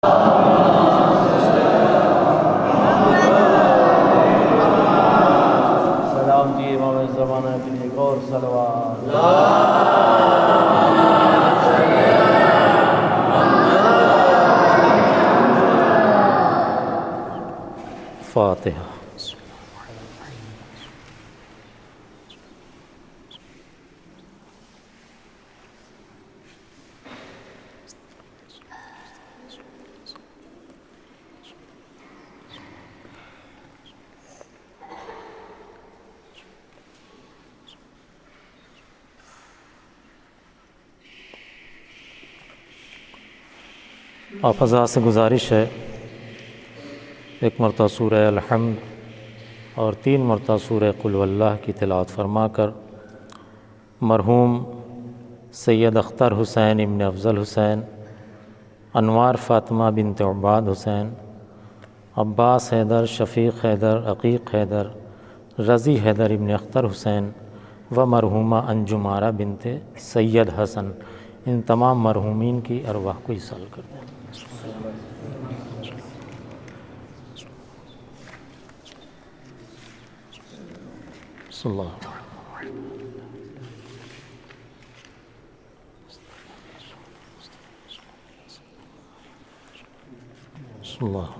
سلام جی امام زمانہ کے لیے اور صلوات فاتحہ۔ آپ حضرات سے گزارش ہے ایک مرتبہ سورہ الحمد اور 3 مرتبہ سورہ قل واللہ کی تلاوت فرما کر مرحوم سید اختر حسین ابن افضل حسین، انوار فاطمہ بنت عباد حسین، عباس حیدر، شفیق حیدر، عقیق حیدر، رضی حیدر ابن اختر حسین و مرحومہ انجم آرا بنت سید حسن، ان تمام مرحومین کی ارواح کو ایصال کر دیں۔ صلی اللہ علیہ صلی اللہ علیہ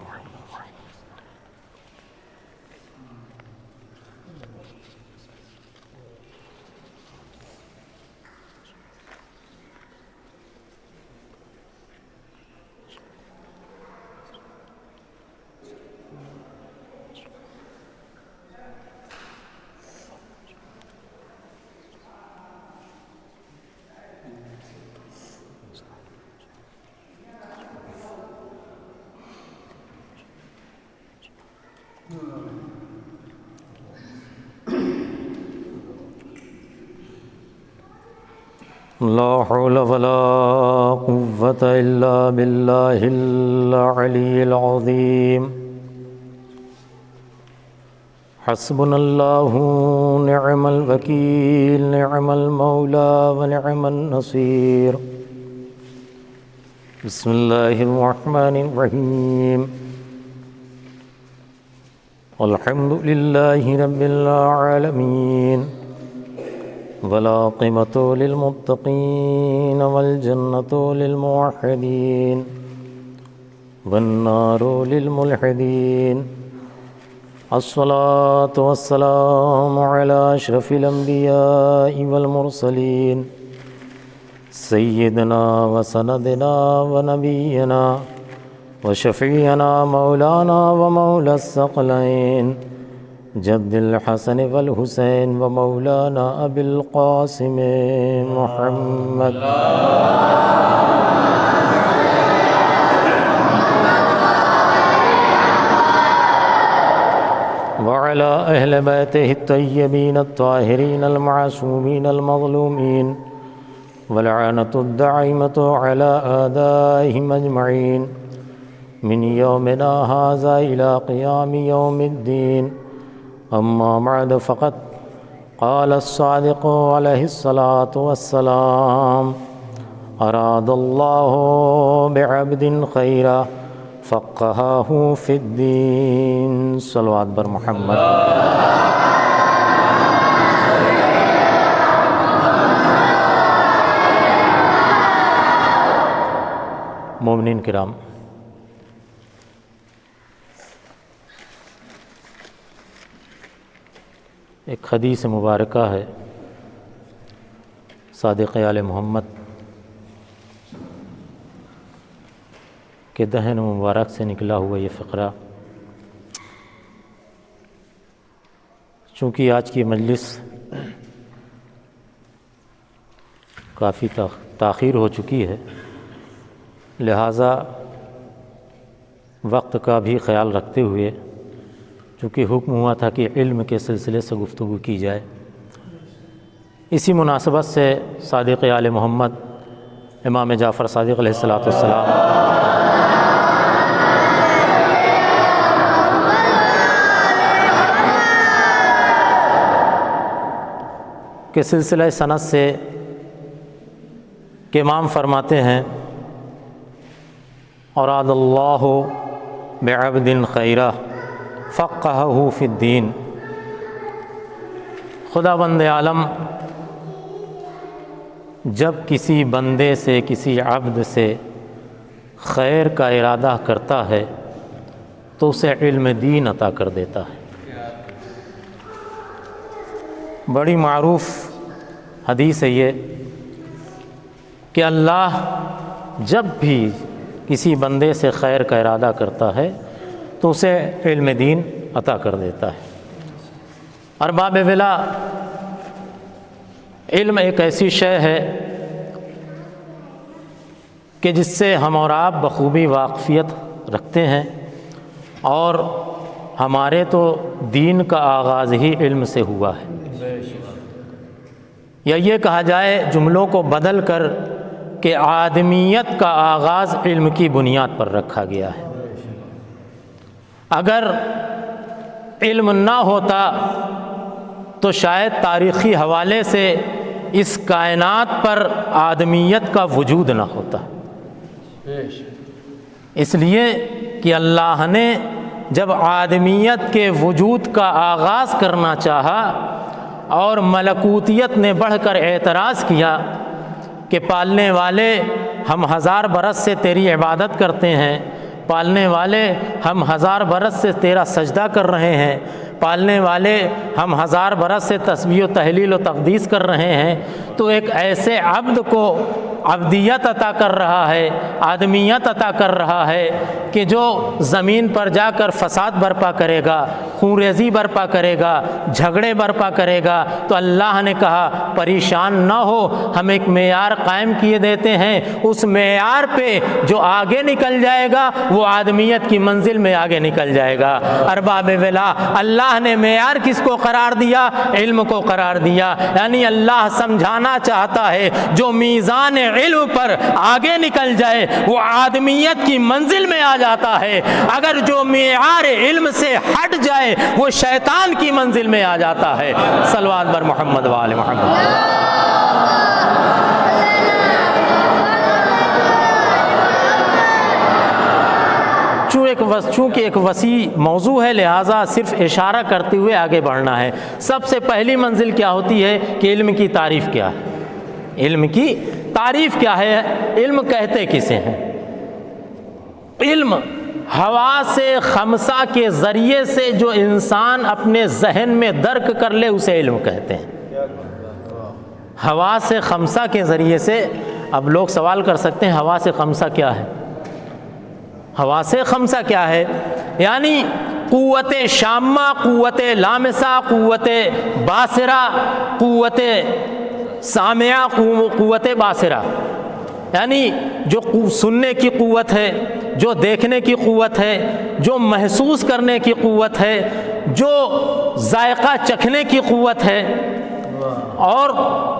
لا حول ولا قوة إلا بالله العلي العظيم حسبنا الله نعم الوكيل نعم المولى ونعم النصير بسم الله الرحمن الرحيم الحمد لله رب العالمين والعاقبة للمتقين والجنة للموحدين والنار للملحدين الصلاة والسلام على أشرف الأنبياء والمرسلين سيدنا وسندنا ونبينا وشفيعنا مولانا ومولى الثقلين جد الحسن والحسين ومولانا أبي القاسم محمد وعلى أهل بيته الطيبين الطاهرين المعصومين المظلومين واللعنة الدائمة على أعدائهم أجمعين من يومنا هذا إلى قيام يوم الدين أما بعد فقد قال الصادق عليه الصلاة والسلام أراد الله بعبد خيرا فقهه في الدين صلوات بر محمد۔ مومنین کرام، ایک حدیث مبارکہ ہے صادق آل محمد کے دہن مبارک سے نکلا ہوا یہ فقرہ، چونکہ آج کی مجلس کافی تاخیر ہو چکی ہے، لہٰذا وقت کا بھی خیال رکھتے ہوئے، چونکہ حکم ہوا تھا کہ علم کے سلسلے سے گفتگو کی جائے، اسی مناسبت سے صادق آل محمد امام جعفر صادق علیہ السلام کے سلسلہ سند سے کہ امام فرماتے ہیں اراد اللہ بعبد خیرہ فقہہ فی الدین۔ خداوند عالم جب کسی بندے سے، کسی عبد سے خیر کا ارادہ کرتا ہے تو اسے علم دین عطا کر دیتا ہے۔ بڑی معروف حدیث ہے یہ کہ اللہ جب بھی کسی بندے سے خیر کا ارادہ کرتا ہے تو اسے علم دین عطا کر دیتا ہے۔ ارباب ولا، علم ایک ایسی شے ہے کہ جس سے ہم اور آپ بخوبی واقفیت رکھتے ہیں، اور ہمارے تو دین کا آغاز ہی علم سے ہوا ہے، یا یہ کہا جائے جملوں کو بدل کر کہ آدمیت کا آغاز علم کی بنیاد پر رکھا گیا ہے۔ اگر علم نہ ہوتا تو شاید تاریخی حوالے سے اس کائنات پر آدمیت کا وجود نہ ہوتا، اس لیے کہ اللہ نے جب آدمیت کے وجود کا آغاز کرنا چاہا اور ملکوتیت نے بڑھ کر اعتراض کیا کہ پالنے والے ہم 1000 برس سے تیری عبادت کرتے ہیں، پالنے والے ہم 1000 برس سے تیرا سجدہ کر رہے ہیں، پالنے والے ہم 1000 برس سے تسبیح و تحلیل و تقدیس کر رہے ہیں، تو ایک ایسے عبد کو عبدیت عطا کر رہا ہے، آدمیت عطا کر رہا ہے کہ جو زمین پر جا کر فساد برپا کرے گا، خون ریزی برپا کرے گا، جھگڑے برپا کرے گا، تو اللہ نے کہا پریشان نہ ہو، ہم ایک معیار قائم کیے دیتے ہیں، اس معیار پہ جو آگے نکل جائے گا وہ آدمیت کی منزل میں آگے نکل جائے گا۔ ارباب ولا، اللہ نے معیار کس کو قرار دیا؟ علم کو قرار دیا، یعنی اللہ سمجھانا چاہتا ہے جو میزان علم پر آگے نکل جائے وہ آدمیت کی منزل میں آ جاتا ہے، اگر جو معیار علم سے ہٹ جائے وہ شیطان کی منزل میں آ جاتا ہے۔ صلوات بر محمد و آل محمد۔ چونکہ ایک وسیع موضوع ہے لہٰذا صرف اشارہ کرتے ہوئے آگے بڑھنا ہے۔ سب سے پہلی منزل کیا ہوتی ہے کہ علم کی تعریف کیا ہے؟ علم کی تعریف کیا ہے؟ علم کہتے کسے ہیں؟ علم حواس خمسہ کے ذریعے سے جو انسان اپنے ذہن میں درک کر لے اسے علم کہتے ہیں۔ حواس خمسہ کے ذریعے سے، اب لوگ سوال کر سکتے ہیں حواس خمسہ کیا ہے؟ حواس خمسہ کیا ہے؟ یعنی قوت شامہ، قوت لامسہ، قوت باصرہ، قوت سامعہ، قوت باصرہ، یعنی جو سننے کی قوت ہے، جو دیکھنے کی قوت ہے، جو محسوس کرنے کی قوت ہے، جو ذائقہ چکھنے کی قوت ہے، اور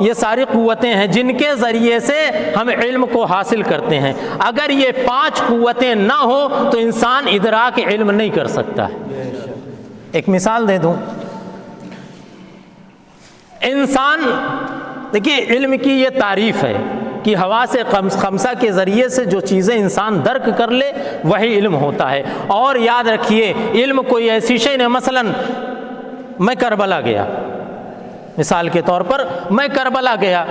یہ ساری قوتیں ہیں جن کے ذریعے سے ہم علم کو حاصل کرتے ہیں۔ اگر یہ 5 قوتیں نہ ہوں تو انسان ادراک علم نہیں کر سکتا ہے۔ ایک مثال دے دوں، انسان دیکھیے علم کی یہ تعریف ہے کہ حواس خمسہ کے ذریعے سے جو چیزیں انسان درک کر لے وہی علم ہوتا ہے۔ اور یاد رکھیے علم کوئی ایسی شے نہیں، مثلا میں کربلا گیا، مثال کے طور پر میں کربلا گیا،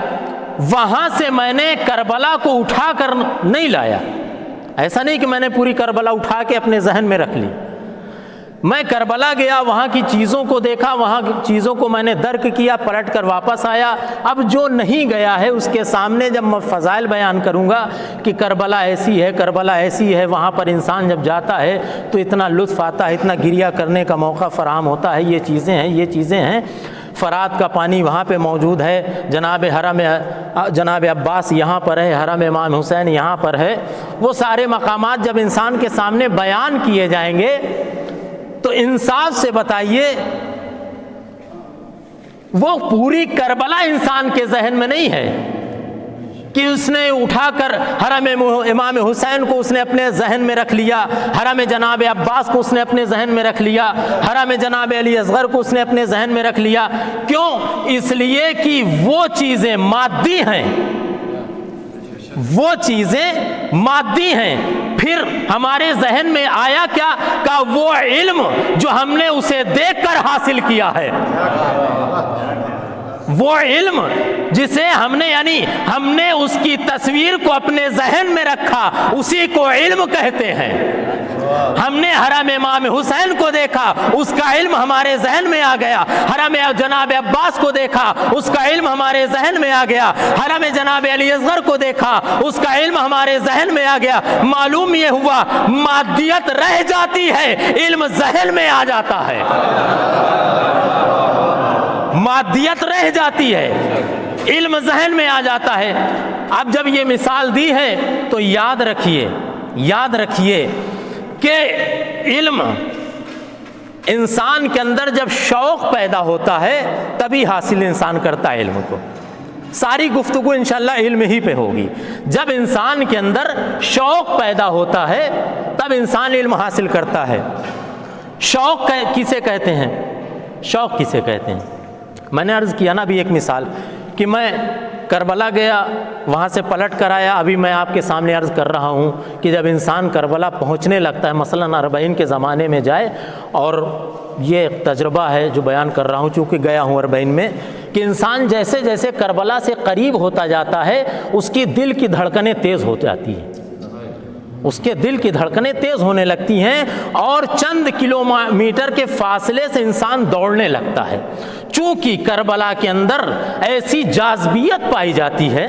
وہاں سے میں نے کربلا کو اٹھا کر نہیں لایا، ایسا نہیں کہ میں نے پوری کربلا اٹھا کے اپنے ذہن میں رکھ لی۔ میں کربلا گیا، وہاں کی چیزوں کو دیکھا، وہاں کی چیزوں کو میں نے درک کیا، پلٹ کر واپس آیا۔ اب جو نہیں گیا ہے اس کے سامنے جب میں فضائل بیان کروں گا کہ کربلا ایسی ہے، کربلا ایسی ہے، وہاں پر انسان جب جاتا ہے تو اتنا لطف آتا ہے، اتنا گریہ کرنے کا موقع فراہم ہوتا ہے، یہ چیزیں ہیں، یہ چیزیں ہیں۔ فرات کا پانی وہاں پہ موجود ہے، جناب عباس یہاں پر ہے، حرم امام حسین یہاں پر ہے۔ وہ سارے مقامات جب انسان کے سامنے بیان کیے جائیں گے تو انصاف سے بتائیے وہ پوری کربلا انسان کے ذہن میں نہیں ہے کہ اس نے اٹھا کر حرم امام حسین کو اس نے اپنے ذہن میں رکھ لیا، حرم جناب عباس کو اس نے اپنے ذہن میں رکھ لیا، حرم جناب علی اصغر کو اس نے اپنے ذہن میں رکھ لیا۔ کیوں؟ اس لیے کہ وہ چیزیں مادی ہیں، وہ چیزیں مادی ہیں. پھر ہمارے ذہن میں آیا کیا؟ کہ وہ علم جو ہم نے اسے دیکھ کر حاصل کیا ہے، وہ علم جسے ہم نے یعنی ہم نے اس کی تصویر کو اپنے ذہن میں رکھا، اسی کو علم کہتے ہیں. ہم نے حرم امام حسین کو دیکھا، اس کا علم ہمارے ذہن میں آ گیا. حرم جناب عباس کو دیکھا، اس کا علم ہمارے ذہن میں آ گیا. حرم جناب علی اصغر کو دیکھا، اس کا علم ہمارے ذہن میں آ گیا. معلوم یہ ہوا مادیت رہ جاتی ہے، علم ذہن میں آ جاتا ہے. مادیت رہ جاتی ہے، علم ذہن میں آ جاتا ہے. اب جب یہ مثال دی ہے تو یاد رکھیے کہ علم انسان کے اندر جب شوق پیدا ہوتا ہے تبھی حاصل انسان کرتا ہے علم کو. ساری گفتگو انشاءاللہ علم ہی پہ ہوگی. جب انسان کے اندر شوق پیدا ہوتا ہے تب انسان علم حاصل کرتا ہے. شوق کسے کہتے ہیں؟ شوق کسے کہتے ہیں؟ میں نے عرض کیا نا ابھی ایک مثال کہ میں کربلا گیا، وہاں سے پلٹ کر آیا. ابھی میں آپ کے سامنے عرض کر رہا ہوں کہ جب انسان کربلا پہنچنے لگتا ہے، مثلاً 40 کے زمانے میں جائے، اور یہ ایک تجربہ ہے جو بیان کر رہا ہوں چونکہ گیا ہوں 40 میں، کہ انسان جیسے جیسے کربلا سے قریب ہوتا جاتا ہے اس کی دل کی دھڑکنیں تیز ہو جاتی ہیں، اس کے دل کی دھڑکنیں تیز ہونے لگتی ہیں اور چند کلومیٹر کے فاصلے سے انسان دوڑنے لگتا ہے. چونکہ کربلا کے اندر ایسی جاذبیت پائی جاتی ہے،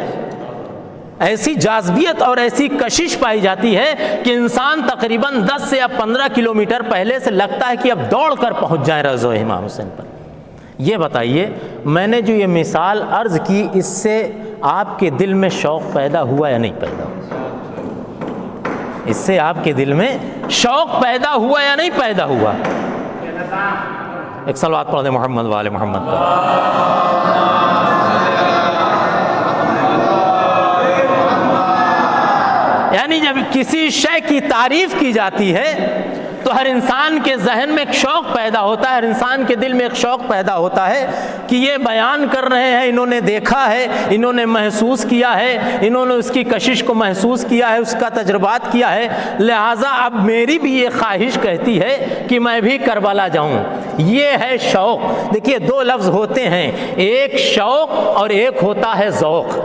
ایسی جاذبیت اور ایسی کشش پائی جاتی ہے کہ انسان تقریباً 10 سے 15 کلومیٹر پہلے سے لگتا ہے کہ اب دوڑ کر پہنچ جائیں روضہ امام حسین پر. یہ بتائیے میں نے جو یہ مثال عرض کی اس سے آپ کے دل میں شوق پیدا ہوا یا نہیں پیدا ہوا؟ اس سے آپ کے دل میں شوق پیدا ہوا یا نہیں پیدا ہوا؟ ایک صلوات پڑھ دیں محمد والے محمد پر. یعنی جب کسی شے کی تعریف کی جاتی ہے تو ہر انسان کے ذہن میں ایک شوق پیدا ہوتا ہے، ہر انسان کے دل میں ایک شوق پیدا ہوتا ہے کہ یہ بیان کر رہے ہیں، انہوں نے دیکھا ہے، انہوں نے محسوس کیا ہے، انہوں نے اس کی کشش کو محسوس کیا ہے، اس کا تجربات کیا ہے، لہٰذا اب میری بھی یہ خواہش کہتی ہے کہ میں بھی کربلا جاؤں. یہ ہے شوق. دیکھیے 2 لفظ ہوتے ہیں، ایک شوق اور ایک ہوتا ہے ذوق.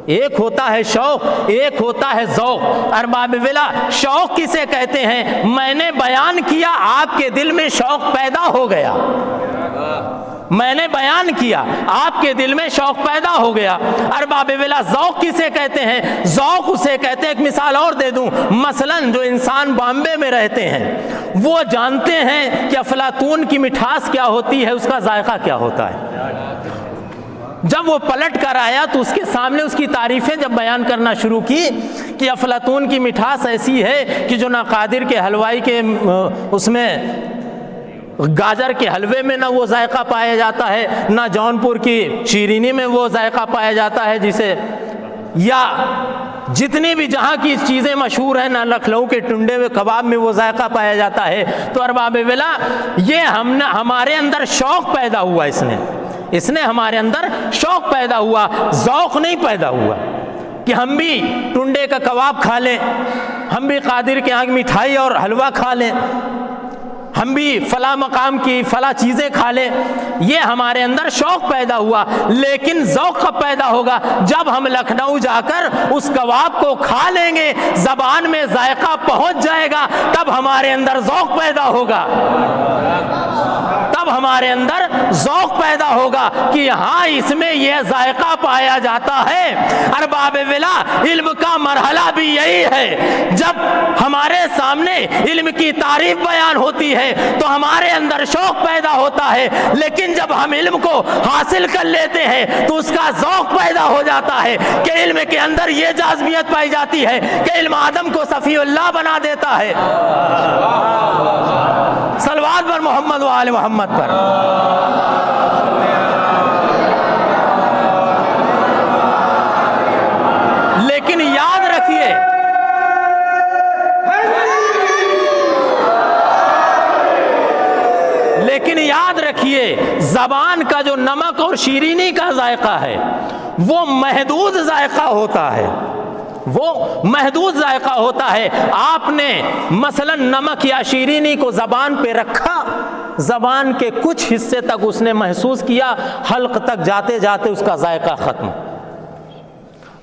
ایک ہوتا ہے شوق، ایک ہوتا ہے ذوق. ارباب ولا شوق کسے کہتے ہیں؟ میں نے بیان کیا، آپ کے دل میں شوق پیدا ہو گیا. میں نے بیان کیا، آپ کے دل میں شوق پیدا ہو گیا. ارباب ولا ذوق کسے کہتے ہیں؟ ذوق اسے کہتے ہیں، ایک مثال اور دے دوں. مثلاً جو انسان بامبے میں رہتے ہیں وہ جانتے ہیں کہ افلاطون کی مٹھاس کیا ہوتی ہے، اس کا ذائقہ کیا ہوتا ہے. جب وہ پلٹ کر آیا تو اس کے سامنے اس کی تعریفیں جب بیان کرنا شروع کی کہ افلاطون کی مٹھاس ایسی ہے کہ جو نہ قادر کے حلوائی کے اس میں گاجر کے حلوے میں نہ وہ ذائقہ پایا جاتا ہے، نہ جونپور کی شیرینی میں وہ ذائقہ پایا جاتا ہے جسے، یا جتنی بھی جہاں کی چیزیں مشہور ہیں، نہ لکھنؤ کے ٹنڈے میں کباب میں وہ ذائقہ پایا جاتا ہے. تو ارباب ولا یہ ہمارے اندر شوق پیدا ہوا، اس نے ہمارے اندر شوق پیدا ہوا، ذوق نہیں پیدا ہوا کہ ہم بھی ٹنڈے کا کباب کھا لیں، ہم بھی قادر کے یہاں کی مٹھائی اور حلوہ کھا لیں، ہم بھی فلاں مقام کی فلاں چیزیں کھا لیں. یہ ہمارے اندر شوق پیدا ہوا. لیکن ذوق کب پیدا ہوگا؟ جب ہم لکھنؤ جا کر اس کباب کو کھا لیں گے، زبان میں ذائقہ پہنچ جائے گا، تب ہمارے اندر ذوق پیدا ہوگا. تب ہمارے اندر ذوق پیدا ہوگا کہ ہاں اس میں یہ ذائقہ پایا جاتا ہے. ارباب ولا علم کا مرحلہ بھی یہی ہے، جب ہمارے سامنے علم کی تعریف بیان ہوتی ہے تو ہمارے اندر شوق پیدا ہوتا ہے. لیکن جب ہم علم کو حاصل کر لیتے ہیں تو اس کا ذوق پیدا ہو جاتا ہے کہ علم کے اندر یہ جاذبیت پائی جاتی ہے کہ علم آدم کو صفی اللہ بنا دیتا ہے. صلوات پر محمد و آل محمد پر. لیکن یاد رکھیے، زبان کا جو نمک اور شیرینی کا ذائقہ ہے وہ محدود ذائقہ ہوتا ہے. وہ محدود ذائقہ ہوتا ہے. آپ نے مثلا نمک یا شیرینی کو زبان پہ رکھا, زبان کے کچھ حصے تک اس نے محسوس کیا, حلق تک جاتے جاتے اس کا ذائقہ ختم,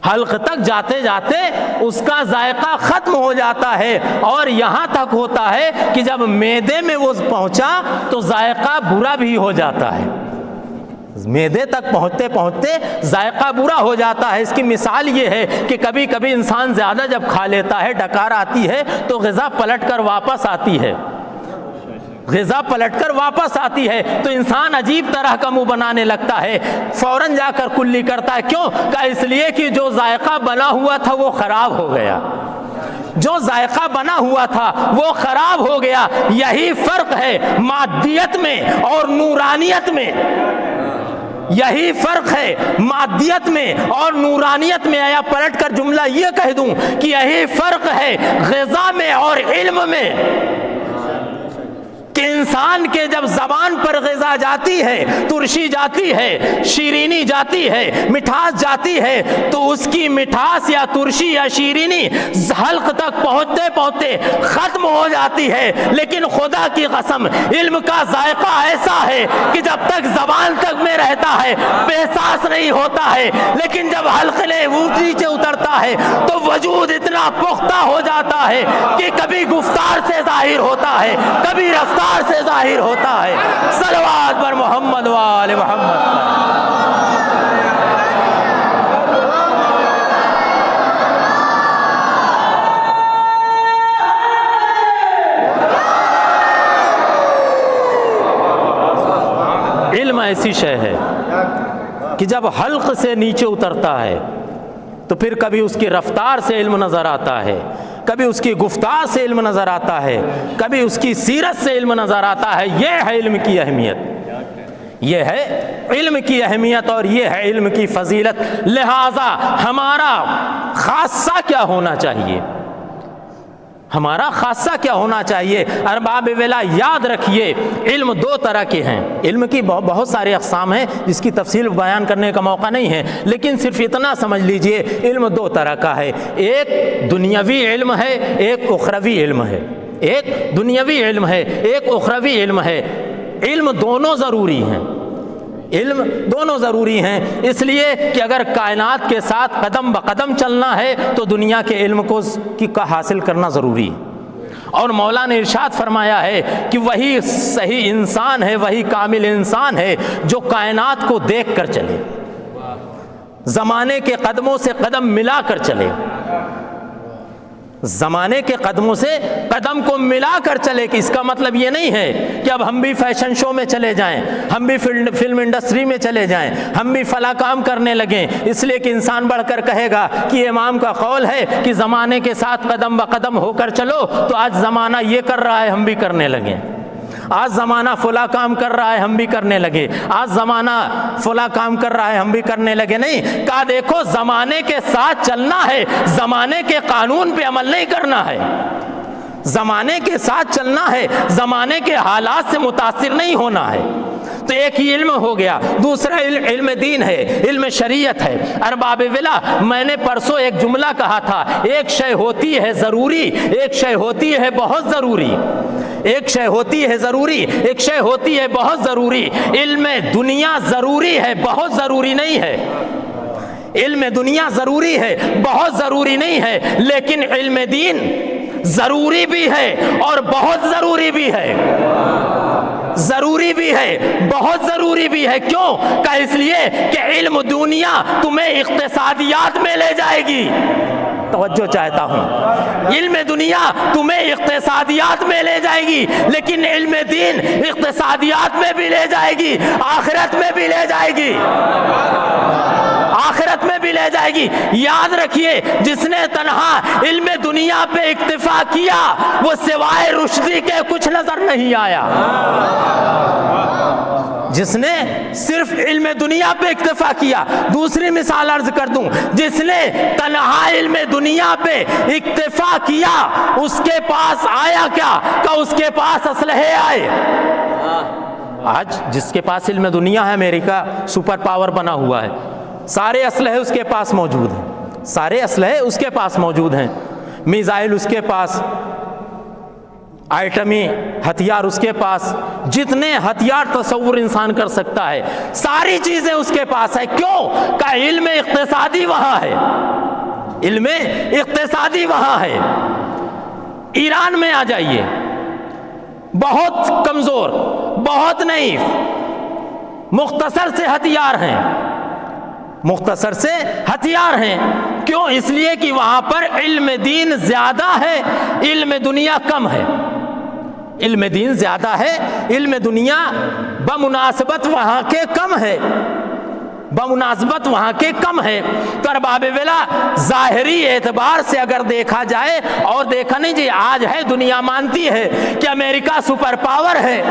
حلق تک جاتے جاتے اس کا ذائقہ ختم ہو جاتا ہے, اور یہاں تک ہوتا ہے کہ جب معدے میں وہ پہنچا تو ذائقہ برا بھی ہو جاتا ہے, معدے تک پہنچتے پہنچتے ذائقہ برا ہو جاتا ہے. اس کی مثال یہ ہے کہ کبھی کبھی انسان زیادہ جب کھا لیتا ہے, ڈکار آتی ہے تو غذا پلٹ کر واپس آتی ہے, غذا پلٹ کر واپس آتی ہے تو انسان عجیب طرح کا منہ بنانے لگتا ہے, فوراً جا کر کلی کرتا ہے. کیوں؟ کہ اس لیے کہ جو ذائقہ بنا ہوا تھا وہ خراب ہو گیا, جو ذائقہ بنا ہوا تھا وہ خراب ہو گیا. یہی فرق ہے مادیت میں اور نورانیت میں, یہی فرق ہے مادیت میں اور نورانیت میں. آیا پلٹ کر جملہ یہ کہہ دوں کہ یہی فرق ہے غذا میں اور علم میں, کہ انسان کے جب زبان پر غذا جاتی ہے, ترشی جاتی ہے, شیرینی جاتی ہے, مٹھاس جاتی ہے, تو اس کی مٹھاس یا ترشی یا شیرینی حلق تک پہنچتے پہنچتے ختم ہو جاتی ہے. لیکن خدا کی قسم علم کا ذائقہ ایسا ہے کہ جب تک زبان تک میں رہتا ہے احساس نہیں ہوتا ہے, لیکن جب حلق نے نیچے اترتا ہے تو وجود اتنا پختہ ہو جاتا ہے کہ کبھی گفتار سے ظاہر ہوتا ہے, کبھی رفتار سے ظاہر ہوتا ہے. صلوات پر محمد و آل محمد. علم ایسی شے ہے کہ جب حلق سے نیچے اترتا ہے تو پھر کبھی اس کی رفتار سے علم نظر آتا ہے, کبھی اس کی گفتار سے علم نظر آتا ہے, کبھی اس کی سیرت سے علم نظر آتا ہے. یہ ہے علم کی اہمیت, یہ ہے علم کی اہمیت اور یہ ہے علم کی فضیلت. لہذا ہمارا خاصہ کیا ہونا چاہیے, ہمارا خاصہ کیا ہونا چاہیے؟ ارباب ولا یاد رکھیے علم دو طرح کے ہیں. علم کی بہت سارے اقسام ہیں جس کی تفصیل بیان کرنے کا موقع نہیں ہے, لیکن صرف اتنا سمجھ لیجئے علم دو طرح کا ہے. ایک دنیاوی علم ہے, ایک اخروی علم ہے. ایک دنیاوی علم ہے, ایک اخروی علم ہے. علم دونوں ضروری ہیں, علم دونوں ضروری ہیں, اس لیے کہ اگر کائنات کے ساتھ قدم بقدم چلنا ہے تو دنیا کے علم کا حاصل کرنا ضروری ہے. اور مولا نے ارشاد فرمایا ہے کہ وہی صحیح انسان ہے, وہی کامل انسان ہے جو کائنات کو دیکھ کر چلے, زمانے کے قدموں سے قدم ملا کر چلے, زمانے کے قدموں سے قدم کو ملا کر چلے. کہ اس کا مطلب یہ نہیں ہے کہ اب ہم بھی فیشن شو میں چلے جائیں, ہم بھی فلم انڈسٹری میں چلے جائیں, ہم بھی فلاں کام کرنے لگیں, اس لیے کہ انسان بڑھ کر کہے گا کہ امام کا قول ہے کہ زمانے کے ساتھ قدم بقدم ہو کر چلو, تو آج زمانہ یہ کر رہا ہے ہم بھی کرنے لگیں, آج زمانہ فلاں کام کر رہا ہے ہم بھی کرنے لگے, آج زمانہ فلاں کام کر رہا ہے ہم بھی کرنے لگے. نہیں کہا دیکھو زمانے کے ساتھ چلنا ہے, زمانے کے قانون پہ عمل نہیں کرنا ہے, زمانے کے ساتھ چلنا ہے, زمانے کے حالات سے متاثر نہیں ہونا ہے. تو ایک ہی علم ہو گیا. دوسرا علم دین ہے, علم شریعت ہے. ارباب ولا میں نے پرسوں ایک جملہ کہا تھا, ایک شے ہوتی ہے ضروری, ایک شے ہوتی ہے بہت ضروری, ایک شے ہوتی ہے ضروری, ایک شے ہوتی ہے بہت ضروری. علم دنیا ضروری ہے, بہت ضروری نہیں ہے. علم دنیا ضروری ہے, بہت ضروری نہیں ہے, لیکن علم دین ضروری بھی ہے اور بہت ضروری بھی ہے, ضروری بھی ہے, بہت ضروری بھی ہے. کیوں؟ کہ اس لیے کہ علم دنیا تمہیں اقتصادیات میں لے جائے گی. توجہ چاہتا ہوں, علم دنیا تمہیں اقتصادیات میں لے جائے گی, لیکن علم دین اقتصادیات میں بھی لے جائے گی, آخرت میں بھی لے جائے گی, آخرت میں بھی لے جائے گی. یاد رکھیے جس نے تنہا علم دنیا پہ اکتفا کیا وہ سوائے رشدی کے کچھ نظر نہیں آیا. جس نے صرف علم دنیا پہ اکتفا کیا. دوسری مثال عرض کر دوں, جس نے تنہا علم دنیا پہ اکتفا کیا اس کے پاس آیا کیا؟ کہ اس کے پاس اسلحے آئے. آج جس کے پاس علم دنیا ہے, امریکہ سپر پاور بنا ہوا ہے, سارے اسلحے اس کے پاس موجود ہیں, سارے اسلحے اس کے پاس موجود ہیں، میزائل اس کے پاس، ایٹمی ہتھیار اس کے پاس، جتنے ہتھیار تصور انسان کر سکتا ہے ساری چیزیں اس کے پاس ہے۔ کیوں؟ کہ علم اقتصادی وہاں ہے، علم اقتصادی وہاں ہے۔ ایران میں آ جائیے، بہت کمزور، بہت نحیف، مختصر سے ہتھیار ہیں، مختصر سے ہتھیار ہیں۔ کیوں؟ اس لیے کہ وہاں پر علم دین زیادہ ہے، علم دنیا کم ہے۔ علم دین زیادہ ہے، علم دنیا بمناسبت وہاں کے کم ہے، بمناسبت وہاں کے کم ہے۔ تو ارباب ولا ظاہری اعتبار سے اگر دیکھا جائے، اور دیکھا نہیں جی، آج ہے دنیا مانتی ہے کہ امریکہ سپر پاور ہے،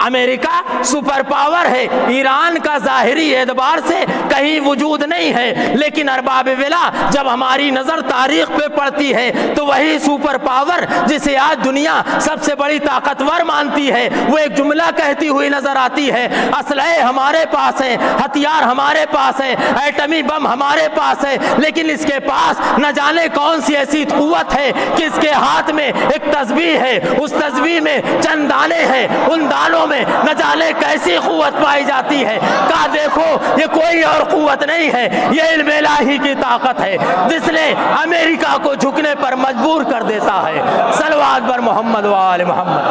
امریکہ سپر پاور ہے، ایران کا ظاہری اعتبار سے کہیں وجود نہیں ہے، لیکن ارباب ولا جب ہماری نظر تاریخ پہ پڑتی ہے تو وہی سپر پاور جسے آج دنیا سب سے بڑی طاقتور مانتی ہے، وہ ایک جملہ کہتی ہوئی نظر آتی ہے، اسلحے ہمارے پاس ہیں، ہتھیار ہمارے پاس ہے، ایٹمی بم ہمارے پاس ہے، لیکن اس کے پاس نہ جانے کون سی ایسی قوت ہے کہ اس کے ہاتھ میں ایک تسبیح ہے، اس تسبیح میں چند دانے ہیں، ان دانوں میں نہ جانے کیسی قوت پائی جاتی ہے۔ کہا دیکھو یہ کوئی اور قوت نہیں ہے، یہ علم الہی کی طاقت ہے جس نے امریکہ کو جھکنے پر مجبور کر دیتا ہے۔ صلوات بر محمد و آل محمد۔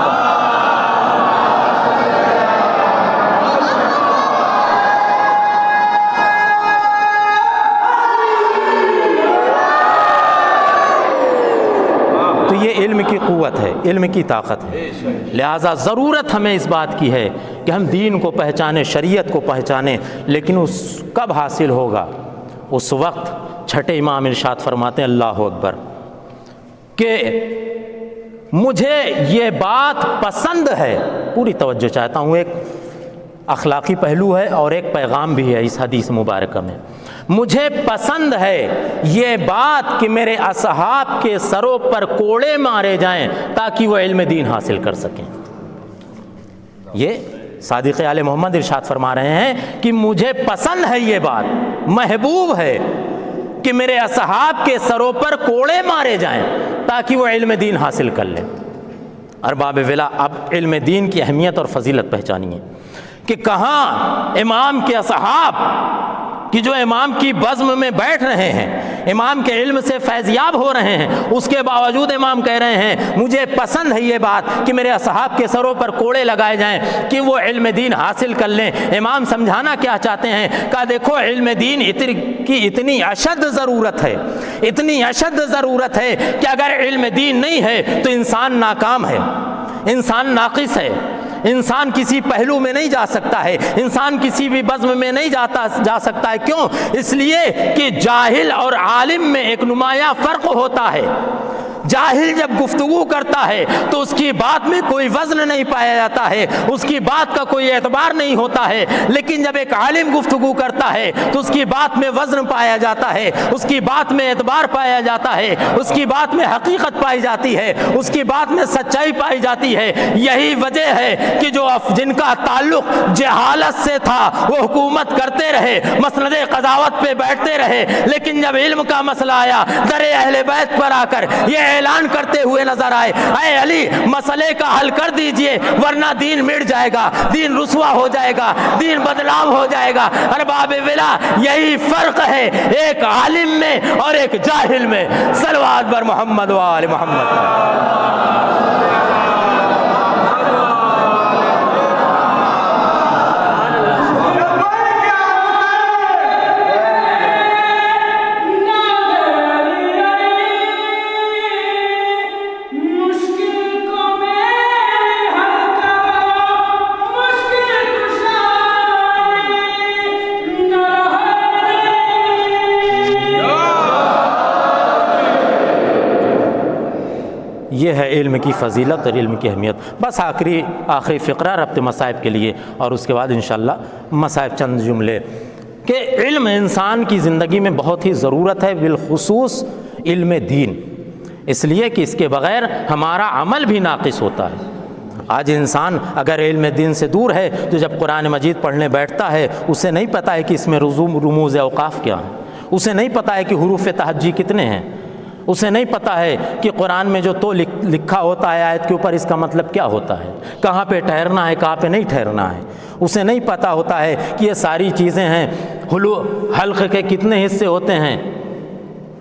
تو یہ علم کی قوت ہے، علم کی طاقت ہے، لہٰذا ضرورت ہمیں اس بات کی ہے کہ ہم دین کو پہچانیں، شریعت کو پہچانیں، لیکن اس کب حاصل ہوگا؟ اس وقت چھٹے امام ارشاد فرماتے ہیں اللہ اکبر کہ مجھے یہ بات پسند ہے، پوری توجہ چاہتا ہوں، ایک اخلاقی پہلو ہے اور ایک پیغام بھی ہے اس حدیث مبارکہ میں۔ مجھے پسند ہے یہ بات کہ میرے اصحاب کے سروں پر کوڑے مارے جائیں تاکہ وہ علم دین حاصل کر سکیں۔ یہ صادق آل محمد ارشاد فرما رہے ہیں کہ مجھے پسند ہے، یہ بات محبوب ہے کہ میرے اصحاب کے سروں پر کوڑے مارے جائیں تاکہ وہ علم دین حاصل کر لیں۔ ارباب ولا اب علم دین کی اہمیت اور فضیلت پہچانیے کہ کہاں امام کے اصحاب کہ جو امام کی بزم میں بیٹھ رہے ہیں، امام کے علم سے فیضیاب ہو رہے ہیں، اس کے باوجود امام کہہ رہے ہیں مجھے پسند ہے یہ بات کہ میرے اصحاب کے سروں پر کوڑے لگائے جائیں کہ وہ علم دین حاصل کر لیں۔ امام سمجھانا کیا چاہتے ہیں؟ کہا دیکھو علم دین کی اتنی اشد ضرورت ہے، اتنی اشد ضرورت ہے کہ اگر علم دین نہیں ہے تو انسان ناکام ہے، انسان ناقص ہے، انسان کسی پہلو میں نہیں جا سکتا ہے، انسان کسی بھی بزم میں نہیں جا سکتا ہے۔ کیوں؟ اس لیے کہ جاہل اور عالم میں ایک نمایاں فرق ہوتا ہے۔ جاہل جب گفتگو کرتا ہے تو اس کی بات میں کوئی وزن نہیں پایا جاتا ہے، اس کی بات کا کوئی اعتبار نہیں ہوتا ہے، لیکن جب ایک عالم گفتگو کرتا ہے تو اس کی بات میں وزن پایا جاتا ہے، اس کی بات میں اعتبار پایا جاتا ہے، اس کی بات میں حقیقت پائی جاتی ہے، اس کی بات میں سچائی پائی جاتی ہے۔ یہی وجہ ہے کہ جو جن کا تعلق جہالت سے تھا وہ حکومت کرتے رہے، مسند قضاوت پہ بیٹھتے رہے، لیکن جب علم کا مسئلہ آیا در اہل بیت پر آ کر یہ اعلان کرتے ہوئے نظر آئے، اے علی مسئلے کا حل کر دیجئے ورنہ دین مٹ جائے گا، دین رسوا ہو جائے گا، دین بدنام ہو جائے گا۔ ارباب ولا یہی فرق ہے ایک عالم میں اور ایک جاہل میں۔ صلوات بر محمد و آل محمد۔ یہ ہے علم کی فضیلت اور علم کی اہمیت۔ بس آخری فقرہ ربط مصائب کے لیے، اور اس کے بعد انشاءاللہ مصائب چند جملے کہ علم انسان کی زندگی میں بہت ہی ضرورت ہے، بالخصوص علم دین، اس لیے کہ اس کے بغیر ہمارا عمل بھی ناقص ہوتا ہے۔ آج انسان اگر علم دین سے دور ہے تو جب قرآن مجید پڑھنے بیٹھتا ہے اسے نہیں پتہ ہے کہ اس میں رموز اوقاف کیا ہیں، اسے نہیں پتہ ہے کہ حروف تہجی کتنے ہیں، اسے نہیں پتہ ہے کہ قرآن میں جو تو لکھا ہوتا ہے آیت کے اوپر اس کا مطلب کیا ہوتا ہے، کہاں پہ ٹھہرنا ہے کہاں پہ نہیں ٹھہرنا ہے، اسے نہیں پتہ ہوتا ہے کہ یہ ساری چیزیں ہیں، حلق کے کتنے حصے ہوتے ہیں۔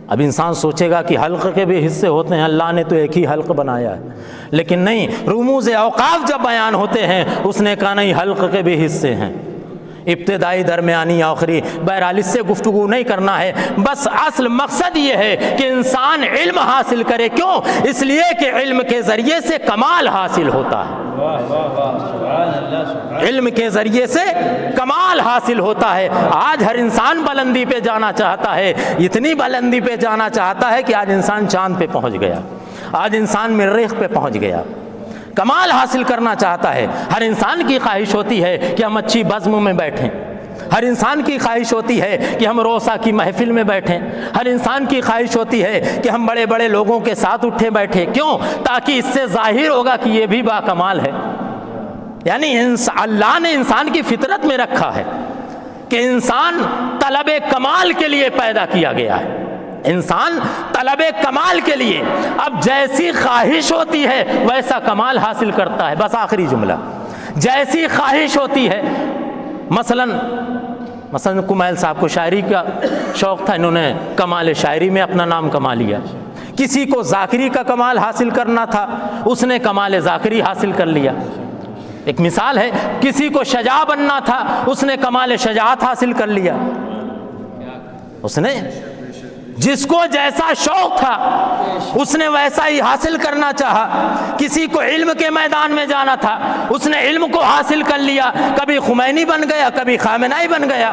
اب انسان سوچے گا کہ حلق کے بھی حصے ہوتے ہیں، اللہ نے تو ایک ہی حلق بنایا ہے، لیکن نہیں، رموز اوقاف جب بیان ہوتے ہیں اس نے کہا نہیں، حلق کے بھی حصے ہیں، ابتدائی، درمیانی، آخری۔ بہرحال اس سے گفتگو نہیں کرنا ہے، بس اصل مقصد یہ ہے کہ انسان علم حاصل کرے۔ کیوں؟ اس لیے کہ علم کے ذریعے سے کمال حاصل ہوتا ہے، علم کے ذریعے سے کمال حاصل ہوتا ہے۔ آج ہر انسان بلندی پہ جانا چاہتا ہے، اتنی بلندی پہ جانا چاہتا ہے کہ آج انسان چاند پہ پہنچ گیا، آج انسان مریخ پہ پہنچ گیا، کمال حاصل کرنا چاہتا ہے۔ ہر انسان کی خواہش ہوتی ہے کہ ہم اچھی بزم میں بیٹھیں، ہر انسان کی خواہش ہوتی ہے کہ ہم روسا کی محفل میں بیٹھیں، ہر انسان کی خواہش ہوتی ہے کہ ہم بڑے بڑے لوگوں کے ساتھ اٹھے بیٹھے۔ کیوں؟ تاکہ اس سے ظاہر ہوگا کہ یہ بھی با کمال ہے۔ یعنی اللہ نے انسان کی فطرت میں رکھا ہے کہ انسان طلب کمال کے لیے پیدا کیا گیا ہے، انسان طلب کمال کے لیے، اب جیسی خواہش ہوتی ہے ویسا کمال حاصل کرتا ہے۔ بس آخری جملہ، جیسی خواہش ہوتی ہے، مثلا کمیل صاحب کو شاعری کا شوق تھا، انہوں نے کمال شاعری میں اپنا نام کما لیا۔ کسی کو ذاکری کا کمال حاصل کرنا تھا، اس نے کمال ذاکری حاصل کر لیا۔ ایک مثال ہے، کسی کو شجاع بننا تھا، اس نے کمال شجاعت حاصل کر لیا۔ اس نے جس کو جیسا شوق تھا اس نے ویسا ہی حاصل کرنا چاہا۔ کسی کو علم کے میدان میں جانا تھا، اس نے علم کو حاصل کر لیا، کبھی خمینی بن گیا، کبھی خامنائی بن گیا،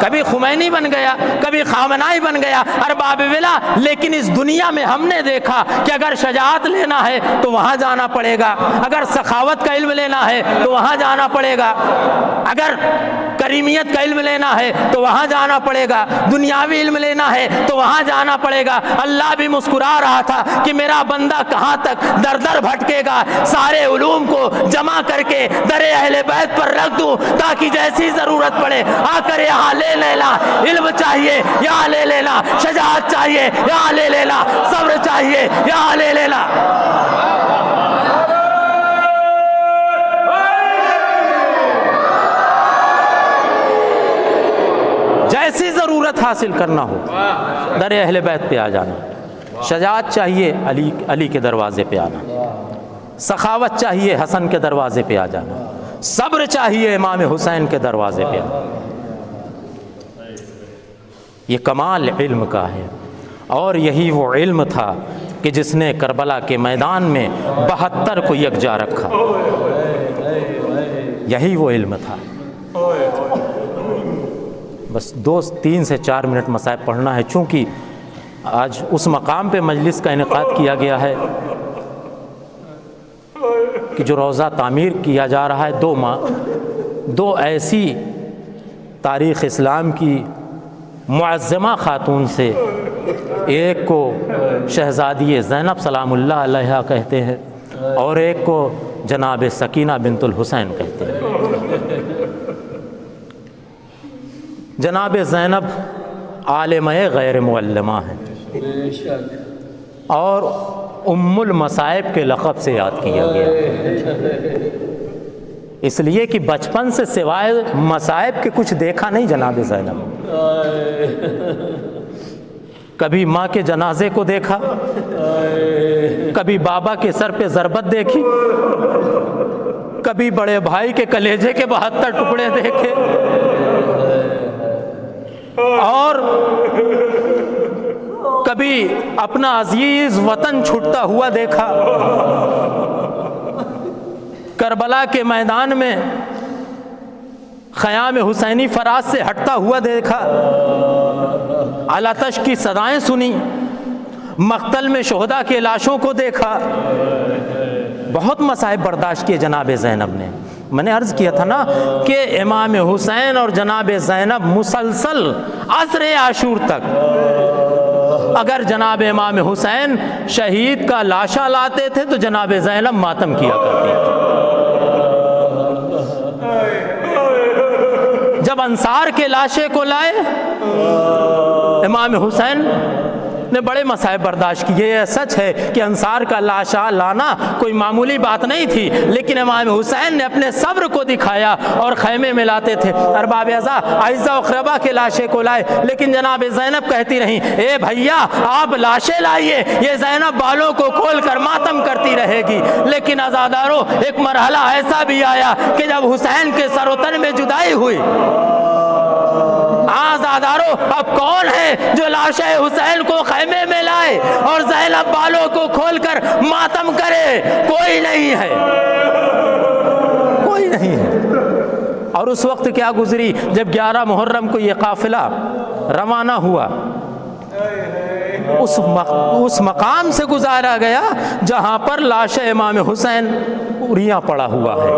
کبھی خمینی بن گیا، کبھی خامنائی بن گیا، ارباب ولا۔ لیکن اس دنیا میں ہم نے دیکھا کہ اگر شجاعت لینا ہے تو وہاں جانا پڑے گا، اگر سخاوت کا علم لینا ہے تو وہاں جانا پڑے گا، اگر کریمیت کا علم لینا ہے تو وہاں جانا پڑے گا، دنیاوی علم لینا ہے تو وہاں جانا پڑے گا۔ اللہ بھی مسکرا رہا تھا کہ میرا بندہ کہاں تک در در بھٹکے گا، سارے علوم کو جمع کر کے در اہل بیت پر رکھ دوں تاکہ جیسی ضرورت پڑے آ کر یہاں لے لینا۔ علم چاہیے یہاں لے لینا، شجاعت چاہیے یہاں لے لینا، صبر چاہیے یہاں لے لینا۔ جیسی ضرورت حاصل کرنا ہو در اہل بیت پہ آ جانا، شجاعت چاہیے علی کے دروازے پہ آنا، سخاوت چاہیے حسن کے دروازے پہ آ جانا، صبر چاہیے امام حسین کے دروازے پہ آنا۔ یہ کمال علم کا ہے، اور یہی وہ علم تھا کہ جس نے کربلا کے میدان میں 72 کو یکجا رکھا، یہی وہ علم تھا۔ بس 3 سے 4 منٹ مسائل پڑھنا ہے، چونکہ آج اس مقام پہ مجلس کا انعقاد کیا گیا ہے کہ جو روضہ تعمیر کیا جا رہا ہے 2 ماہ، 2 ایسی تاریخ اسلام کی معظمہ خاتون سے، ایک کو شہزادی زینب سلام اللہ علیہا کہتے ہیں اور ایک کو جناب سکینہ بنت الحسین کہتے ہیں۔ جناب زینب عالمہ غیر معلمہ ہیں اور ام المصائب کے لقب سے یاد کیا گیا، اس لیے کہ بچپن سے سوائے مصائب کے کچھ دیکھا نہیں جناب زینب۔ کبھی ماں کے جنازے کو دیکھا، کبھی بابا کے سر پہ ضربت دیکھی، کبھی بڑے بھائی کے کلیجے کے 72 ٹکڑے دیکھے، اور کبھی اپنا عزیز وطن چھٹتا ہوا دیکھا، کربلا کے میدان میں خیام حسینی فراز سے ہٹتا ہوا دیکھا، علاتش کی صدائیں سنی، مقتل میں شہداء کے لاشوں کو دیکھا، بہت مصائب برداشت کیے جناب زینب نے۔ میں نے عرض کیا تھا نا کہ امام حسین اور جناب زینب مسلسل عصر عاشور تک، اگر جناب امام حسین شہید کا لاشا لاتے تھے تو جناب زینب ماتم کیا کرتی تھی۔ جب انصار کے لاشے کو لائے امام حسین نے بڑے مصائب برداشت کیے. یہ سچ ہے کہ انصار کا لاشا لانا کوئی معمولی بات نہیں تھی، لیکن امام حسین نے اپنے صبر کو دکھایا اور خیمے میں لاتے تھے. ارباب اعزہ و اقربا کے لاشے کو لائے، لیکن جناب زینب کہتی رہیں اے بھیا آپ لاشیں لائیے، یہ زینب بالوں کو کھول کر ماتم کرتی رہے گی. لیکن عزاداروں ایک مرحلہ ایسا بھی آیا کہ جب حسین کے سر و تن میں جدائی ہوئی، آزاداروں اب کون ہے جو لاش حسین کو خیمے میں لائے اور زینب بالوں کو کھول کر ماتم کرے؟ کوئی نہیں ہے، کوئی نہیں ہے. اور اس وقت کیا گزری جب 11 محرم کو یہ قافلہ روانہ ہوا، اس مقام سے گزارا گیا جہاں پر لاش امام حسین اریاں پڑا ہوا ہے.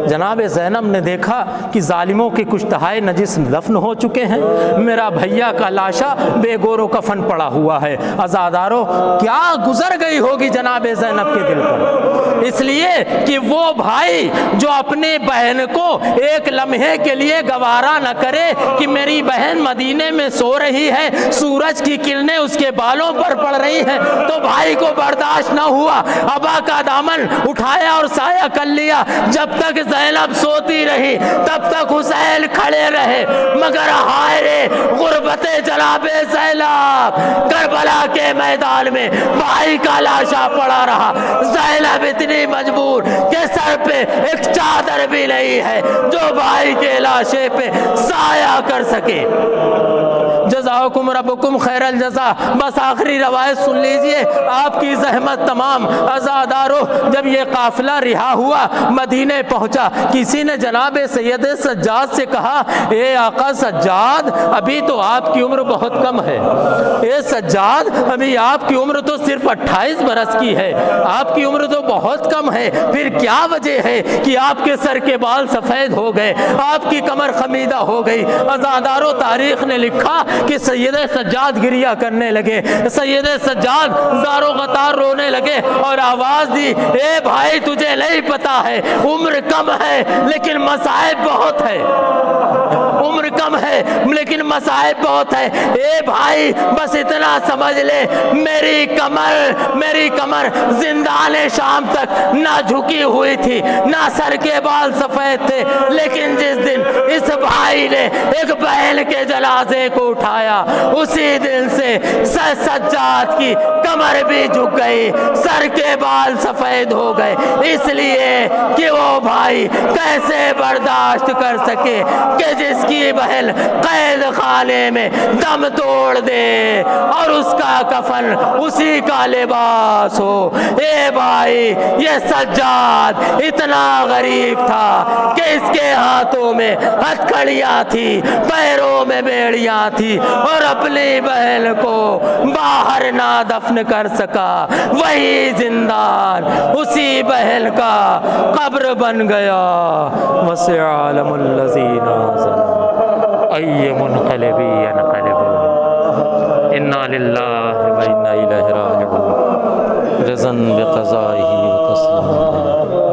جناب زینب نے دیکھا کہ ظالموں کے کچھ تہائے نجس دفن ہو چکے ہیں، میرا بھیا کا لاشا بے گور و کفن پڑا ہوا ہے. عزاداروں کیا گزر گئی ہوگی جناب زینب کے دل پر، اس لیے کہ وہ بھائی جو اپنی بہن کو ایک لمحے کے لیے گوارا نہ کرے کہ میری بہن مدینے میں سو رہی ہے، سورج کی کرنیں اس کے بالوں پر پڑ رہی ہیں، تو بھائی کو برداشت نہ ہوا، ابا کا دامن اٹھایا اور سایہ کر لیا. جب تک زینب سوتی رہی تب تک حسین کھڑے رہے، مگر ہائے رے غربت جناب زینب، کربلا کے میدان میں بھائی کا لاشا پڑا رہا. زینب اتنی مجبور کہ سر پہ ایک چادر بھی نہیں ہے جو بھائی کے لاشے پہ سایہ کر سکے. جزاکم ربکم خیر الجزا. بس آخری روایت سن لیجئے، آپ کی زحمت تمام. عزادارو جب یہ قافلہ رہا ہوا مدینے پہنچا، کسی نے جناب سید سجاد سے کہا اے آقا سجاد ابھی تو آپ کی عمر بہت کم ہے، اے سجاد ابھی آپ کی عمر تو صرف 28 برس کی ہے، آپ کی عمر تو بہت کم ہے، پھر کیا وجہ ہے کہ آپ کے سر کے بال سفید ہو گئے، آپ کی کمر خمیدہ ہو گئی؟ عزادارو تاریخ نے لکھا کہ سید سجاد گریہ کرنے لگے، سید سجاد زارو غطار رونے لگے اور آواز دی اے بھائی تجھے نہیں پتا ہے عمر کم ہے لیکن مصائب بہت ہے، عمر کم ہے لیکن مصائب بہت ہے. اے بھائی بس اتنا سمجھ لے میری کمر زندان شام تک نہ جھکی ہوئی تھی نہ سر کے بال سفید تھے، لیکن جس دن اس بھائی نے ایک بہن کے جنازے کو اٹھایا اسی دن سے سجاد کی کمر بھی جھک گئی، سر کے بال سفید ہو گئے، اس لیے کہ وہ بھائی کیسے برداشت کر سکے کہ جس کی بہن قید خانے میں دم توڑ دے اور اس کا کفن اسی کا لباس ہو. اے بھائی یہ سجاد اتنا غریب تھا کہ اس کے ہاتھوں میں ہتھکڑیاں تھی، پیروں میں بیڑیاں تھی اور اپنی بہن کو باہر نہ دفن کر سکا. وہی زندان اسی بہن کا قبر بن گیا. وسع عالم الذین آمنوا ای منقلب ینقلبون انا للہ و انا الیہ راجعون رضا بقضائہ و تسلیما.